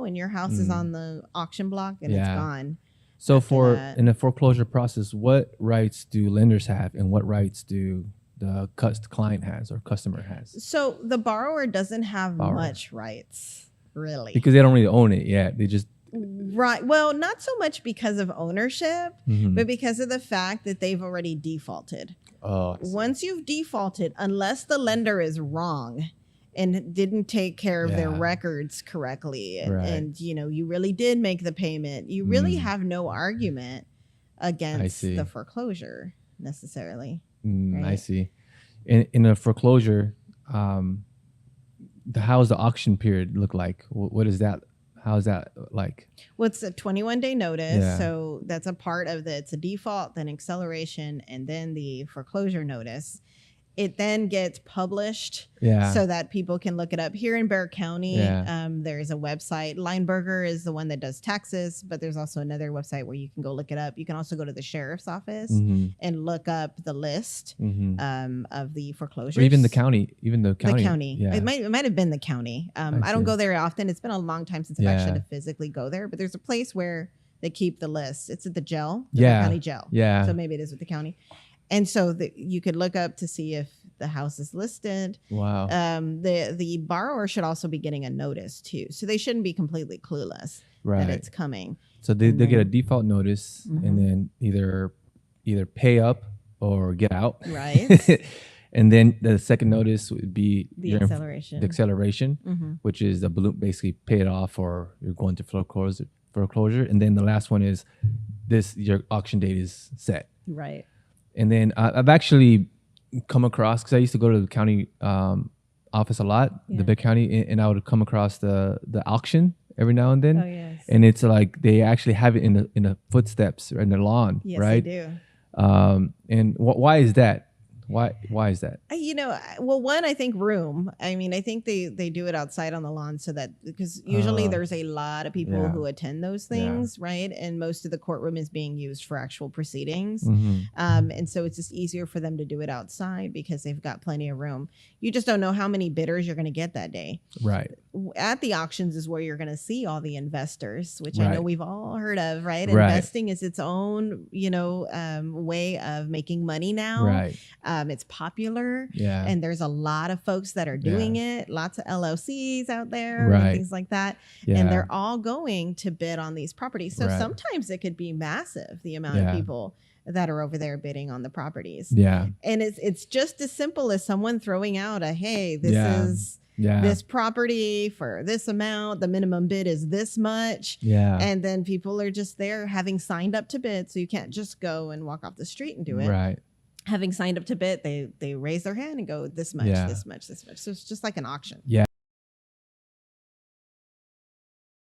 and your house is on the auction block and it's gone. So in the foreclosure process, what rights do lenders have and what rights do the client has or customer has? So the borrower doesn't have much rights, really. Because they don't really own it yet. They just... Right. Well, not so much because of ownership, but because of the fact that they've already defaulted. Once you've defaulted, unless the lender is wrong and didn't take care of their records correctly, and you really did make the payment, you really have no argument against the foreclosure necessarily. Right? I see. In a foreclosure, how's the auction period look like? What is that? How's that like? Well, it's a 21-day notice. So that's a part of it's a default, then acceleration, and then the foreclosure notice. It then gets published so that people can look it up. Here in Bexar County, there's a website. Lineberger is the one that does taxes, but there's also another website where you can go look it up. You can also go to the sheriff's office and look up the list of the foreclosures. Or even the county. The county. Yeah. It might have been the county. I don't go there often. It's been a long time since I've actually had to physically go there, but there's a place where they keep the list. It's at the jail, the county jail. Yeah. So maybe it is with the county. And so you could look up to see if the house is listed. Wow. The borrower should also be getting a notice too. So they shouldn't be completely clueless that it's coming. So they get a default notice and then either pay up or get out. Right. And then the second notice would be the acceleration. Which is the balloon, basically pay it off or you're going to foreclosure. And then the last one is your auction date is set. Right. And then I've actually come across, because I used to go to the county office a lot, the big county, and I would come across the auction every now and then. Oh, yes. And it's like they actually have it in the footsteps or in the lawn, right? Yes, they do. And why is that? Why is that? Well, one, I think room. I mean, I think they do it outside on the lawn so that, because usually there's a lot of people who attend those things, right? And most of the courtroom is being used for actual proceedings. And so it's just easier for them to do it outside because they've got plenty of room. You just don't know how many bidders you're going to get that day. Right. At the auctions is where you're going to see all the investors, which I know we've all heard of, right? Investing is its own, way of making money now. Right. It's popular, and there's a lot of folks that are doing it. Lots of LLCs out there, and things like that, and they're all going to bid on these properties. So sometimes it could be massive, the amount of people that are over there bidding on the properties. Yeah, and it's just as simple as someone throwing out a, hey, this is this property for this amount. The minimum bid is this much. Yeah, and then people are just there having signed up to bid, so you can't just go and walk off the street and do it. Right. Having signed up to bid, they raise their hand and go this much, this much, this much. So it's just like an auction. Yeah.